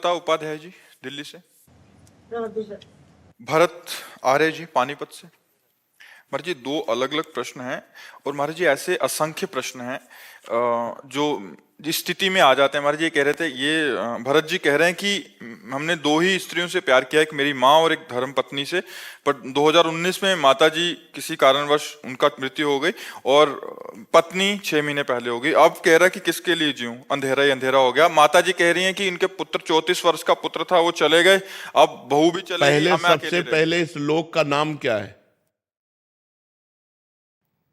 लता उपाध्याय जी दिल्ली से। भरत आर्य जी पानीपत से। महाराज जी दो अलग अलग प्रश्न हैं और महाराज जी ऐसे असंख्य प्रश्न हैं जो जिस स्थिति में आ जाते हैं। महाराज जी कह रहे थे भरत जी कह रहे हैं कि हमने दो ही स्त्रियों से प्यार किया, एक मेरी माँ और एक धर्म पत्नी से, पर 2019 में माता जी किसी कारणवश उनका मृत्यु हो गई और पत्नी 6 महीने पहले हो गई। अब कह रहा है कि किसके लिए जीऊं, अंधेरा ही अंधेरा हो गया। माता जी कह रही हैं कि इनके पुत्र 34 वर्ष का पुत्र था, वो चले गए, अब बहू भी चले गई। पहले सबसे पहले इस लोक का नाम क्या है?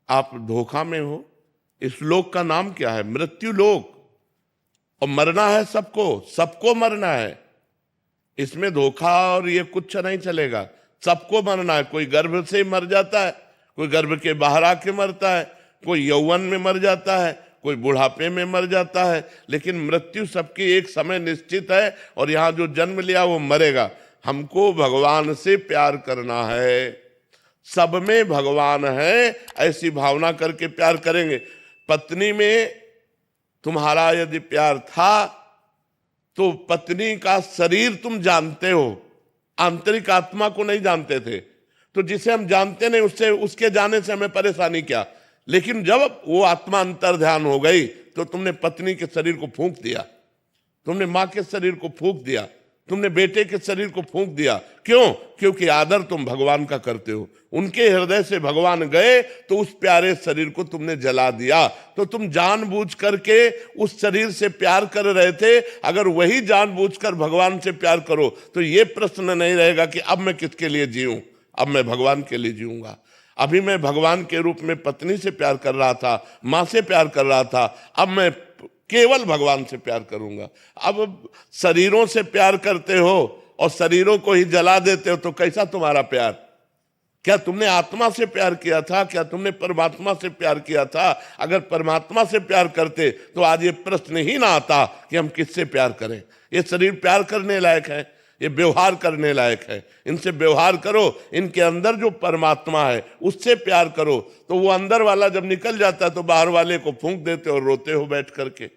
आप धोखा में हो। इस लोक का नाम क्या है? मृत्यु लोक। और मरना है सबको, सबको मरना है। इसमें धोखा और ये कुछ नहीं चलेगा। सबको मरना है। कोई गर्भ से मर जाता है, कोई गर्भ के बाहर आके मरता है, कोई यौवन में मर जाता है, कोई बुढ़ापे में मर जाता है, लेकिन मृत्यु सबकी एक समय निश्चित है। और यहां जो जन्म लिया वो मरेगा। हमको भगवान से प्यार करना है, सब में भगवान है, ऐसी भावना करके प्यार करेंगे। पत्नी में तुम्हारा यदि प्यार था तो पत्नी का शरीर तुम जानते हो, आंतरिक आत्मा को नहीं जानते थे। तो जिसे हम जानते नहीं उससे, उसके जाने से हमें परेशानी क्या। लेकिन जब वो आत्मा अंतर ध्यान हो गई तो तुमने पत्नी के शरीर को फूंक दिया, तुमने माँ के शरीर को फूंक दिया, तुमने बेटे के शरीर को फूंक दिया। क्यों? क्योंकि आदर तुम भगवान का करते हो। उनके हृदय से भगवान गए तो उस प्यारे शरीर को तुमने जला दिया। तो तुम जानबूझ करके उस शरीर से प्यार कर रहे थे। अगर वही जानबूझकर भगवान से प्यार करो तो ये प्रश्न नहीं रहेगा कि अब मैं किसके लिए जीऊं, अब मैं भगवान के लिए जीऊंगा। अभी मैं भगवान के रूप में पत्नी से प्यार कर रहा था, माँ से प्यार कर रहा था, अब मैं केवल भगवान से प्यार करूंगा। अब शरीरों से प्यार करते हो और शरीरों को ही जला देते हो तो कैसा तुम्हारा प्यार? क्या तुमने आत्मा से प्यार किया था? क्या तुमने परमात्मा से प्यार किया था? अगर परमात्मा से प्यार करते तो आज ये प्रश्न ही ना आता कि हम किससे प्यार करें। ये शरीर प्यार करने लायक है, ये व्यवहार करने लायक है। इनसे व्यवहार करो, इनके अंदर जो परमात्मा है उससे प्यार करो। तो वो अंदर वाला जब निकल जाता है तो बाहर वाले को फूंक देते हो और रोते हो बैठ करके।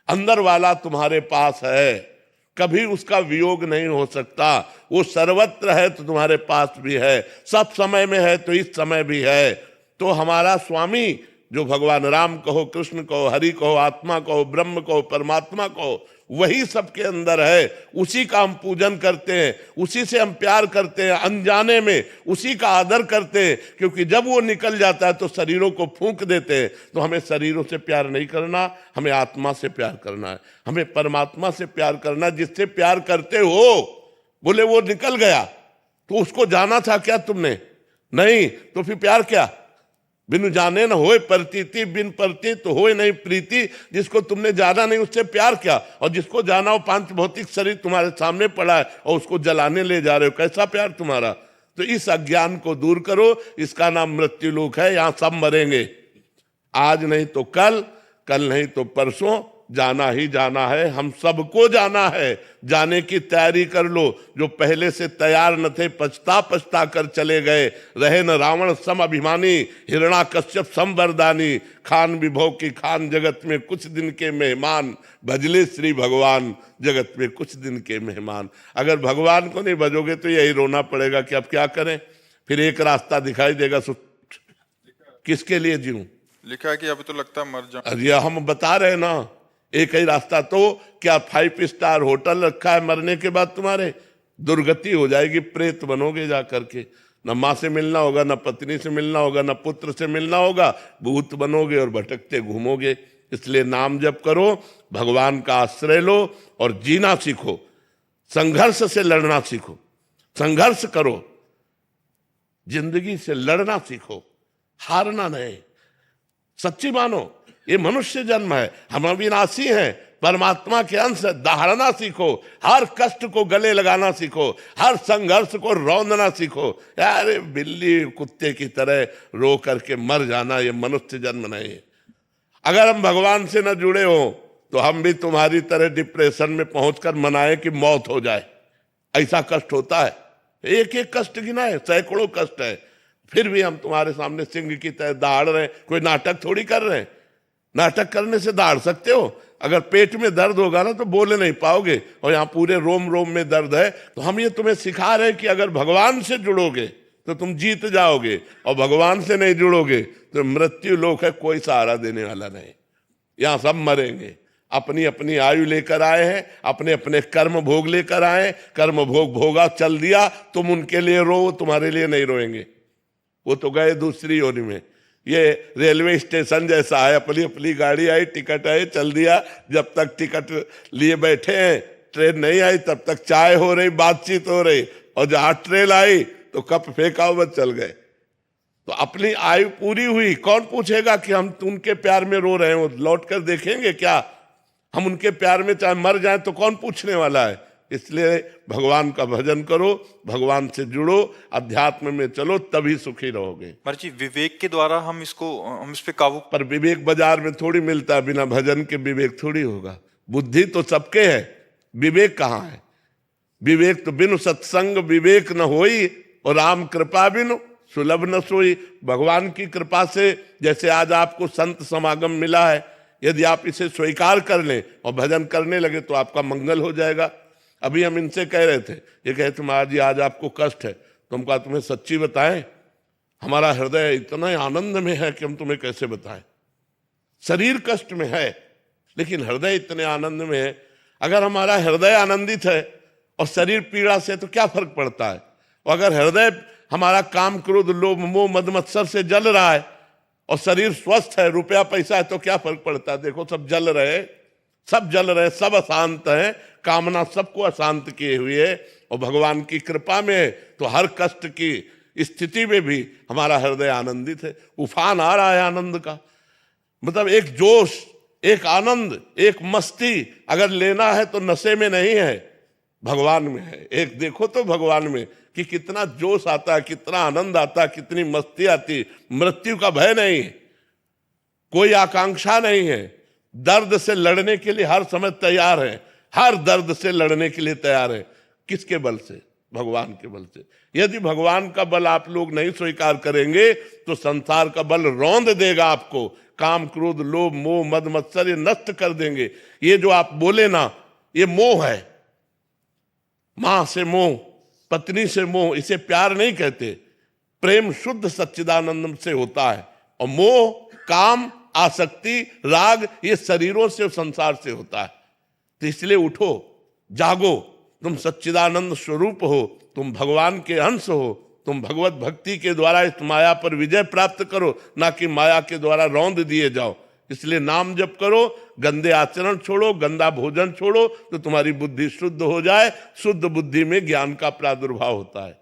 अंदर वाला तुम्हारे पास है, कभी उसका वियोग नहीं हो सकता। वो सर्वत्र है तो तुम्हारे पास भी है, सब समय में है तो इस समय भी है। तो हमारा स्वामी जो भगवान राम कहो, कृष्ण कहो, हरि कहो, आत्मा कहो, ब्रह्म कहो, परमात्मा कहो, वही सबके अंदर है। उसी का हम पूजन करते हैं, उसी से हम प्यार करते हैं, अनजाने में उसी का आदर करते हैं। क्योंकि जब वो निकल जाता है तो शरीरों को फूंक देते हैं। तो हमें शरीरों से प्यार नहीं करना, हमें आत्मा से प्यार करना है, हमें परमात्मा से प्यार करना। जिससे प्यार करते हो, बोले वो निकल गया तो उसको जाना था क्या तुमने? नहीं, तो फिर प्यार क्या? बिनु जाने न होए प्रतीति, बिन प्रतीत तो होए नहीं प्रीति। जिसको तुमने जाना नहीं उससे प्यार क्या? और जिसको जाना हो, पांच भौतिक शरीर तुम्हारे सामने पड़ा है और उसको जलाने ले जा रहे हो, कैसा प्यार तुम्हारा? तो इस अज्ञान को दूर करो। इसका नाम मृत्यु लोक है। यहां सब मरेंगे, आज नहीं तो कल, कल नहीं तो परसों, जाना ही जाना है। हम सबको जाना है, जाने की तैयारी कर लो। जो पहले से तैयार न थे पछता पछता कर चले गए। रहे न रावण सम अभिमानी, हिरणाकश्यप सम वरदानी। खान विभव की खान, जगत में कुछ दिन के मेहमान। भजले श्री भगवान, जगत में कुछ दिन के मेहमान। अगर भगवान को नहीं भजोगे तो यही रोना पड़ेगा कि अब क्या करें। फिर एक रास्ता दिखाई देगा, किसके लिए जीऊं? लिखा है कि अभी तो लगता है मर जाऊं। अरे हम बता रहे ना, एक ही रास्ता। तो क्या 5 स्टार होटल रखा है? मरने के बाद तुम्हारे दुर्गति हो जाएगी, प्रेत बनोगे जा करके। न माँ से मिलना होगा, न पत्नी से मिलना होगा, न पुत्र से मिलना होगा, भूत बनोगे और भटकते घूमोगे। इसलिए नाम जप करो, भगवान का आश्रय लो और जीना सीखो। संघर्ष से लड़ना सीखो, संघर्ष करो, जिंदगी से लड़ना सीखो, हारना नहीं। सच्ची मानो, ये मनुष्य जन्म है, हम अविनाशी हैं, परमात्मा के अंश। दहाड़ना सीखो, हर कष्ट को गले लगाना सीखो, हर संघर्ष को रौंदना सीखो। यार बिल्ली कुत्ते की तरह रो करके मर जाना, ये मनुष्य जन्म नहीं है। अगर हम भगवान से न जुड़े हो तो हम भी तुम्हारी तरह डिप्रेशन में पहुंचकर मनाए कि मौत हो जाए। ऐसा कष्ट होता है, एक एक कष्ट गिना है, सैकड़ों कष्ट है। फिर भी हम तुम्हारे सामने सिंह की तरह दहाड़ रहे हैं। कोई नाटक थोड़ी कर रहे हैं। नाटक करने से दहाड़ सकते हो? अगर पेट में दर्द होगा ना तो बोल नहीं पाओगे, और यहाँ पूरे रोम रोम में दर्द है। तो हम ये तुम्हें सिखा रहे हैं कि अगर भगवान से जुड़ोगे तो तुम जीत जाओगे, और भगवान से नहीं जुड़ोगे तो मृत्यु लोक है, कोई सहारा देने वाला नहीं। यहाँ सब मरेंगे। अपनी अपनी आयु लेकर आए हैं, अपने अपने कर्म भोग लेकर आए, कर्म भोग भोगा चल दिया, तुम उनके लिए रो, तुम्हारे लिए नहीं रोएंगे। वो तो गए दूसरी योनि में। ये रेलवे स्टेशन जैसा है, अपनी अपनी गाड़ी आई, टिकट आई, चल दिया। जब तक टिकट लिए बैठे हैं, ट्रेन नहीं आई, तब तक चाय हो रही, बातचीत हो रही, और जहां ट्रेन आई तो कप फेंका बस चल गए। तो अपनी आयु पूरी हुई, कौन पूछेगा कि हम उनके प्यार में रो रहे हैं? वो लौट कर देखेंगे क्या हम उनके प्यार में चाहे मर जाएं? तो कौन पूछने वाला है? इसलिए भगवान का भजन करो, भगवान से जुड़ो, अध्यात्म में चलो, तभी सुखी रहोगे। महाराज जी, विवेक के द्वारा हम इस पे काबू। पर विवेक बाजार में थोड़ी मिलता है, बिना भजन के विवेक थोड़ी होगा। बुद्धि तो सबके है, विवेक कहाँ है? विवेक तो बिनु सत्संग विवेक न होई, और राम कृपा बिनु सुलभ न सोई। भगवान की कृपा से जैसे आज आपको संत समागम मिला है, यदि आप इसे स्वीकार कर लें और भजन करने लगे तो आपका मंगल हो जाएगा। अभी हम इनसे कह रहे थे, ये कहे थे महाराज जी आज आपको कष्ट है, तो हम कहा तुम्हें सच्ची बताएं, हमारा हृदय इतना आनंद में है कि हम तुम्हें कैसे बताएं। शरीर कष्ट में है लेकिन हृदय इतने आनंद में है। अगर हमारा हृदय आनंदित है और शरीर पीड़ा से, तो क्या फर्क पड़ता है? और अगर हृदय हमारा काम क्रोध लोभ मोह मद मत्सर से जल रहा है और शरीर स्वस्थ है, रुपया पैसा है, तो क्या फर्क पड़ता है? देखो सब जल रहे, सब जल रहे, सब अशांत है, कामना सबको अशांत किए हुए है। और भगवान की कृपा में तो हर कष्ट की स्थिति में भी हमारा हृदय आनंदित है। उफान आ रहा है आनंद का, मतलब एक जोश, एक आनंद, एक मस्ती अगर लेना है तो नशे में नहीं है, भगवान में है। एक देखो तो भगवान में कि कितना जोश आता है, कितना आनंद आता है, कितनी मस्ती आती। मृत्यु का भय नहीं है, कोई आकांक्षा नहीं है, दर्द से लड़ने के लिए हर समय तैयार है, हर दर्द से लड़ने के लिए तैयार है। किसके बल से? भगवान के बल से। यदि भगवान का बल आप लोग नहीं स्वीकार करेंगे तो संसार का बल रौंद देगा आपको। काम क्रोध लोभ मोह मद मत्सर ये नष्ट कर देंगे। ये जो आप बोले ना, ये मोह है, मां से मोह, पत्नी से मोह, इसे प्यार नहीं कहते। प्रेम शुद्ध सच्चिदानंद से होता है, और मोह काम आसक्ति राग ये शरीरों से संसार से होता है। तो इसलिए उठो, जागो, तुम सच्चिदानंद स्वरूप हो, तुम भगवान के अंश हो, तुम भगवत भक्ति के द्वारा इस माया पर विजय प्राप्त करो, ना कि माया के द्वारा रौंद दिए जाओ। इसलिए नाम जप करो, गंदे आचरण छोड़ो, गंदा भोजन छोड़ो, तो तुम्हारी बुद्धि शुद्ध हो जाए। शुद्ध बुद्धि में ज्ञान का प्रादुर्भाव होता है।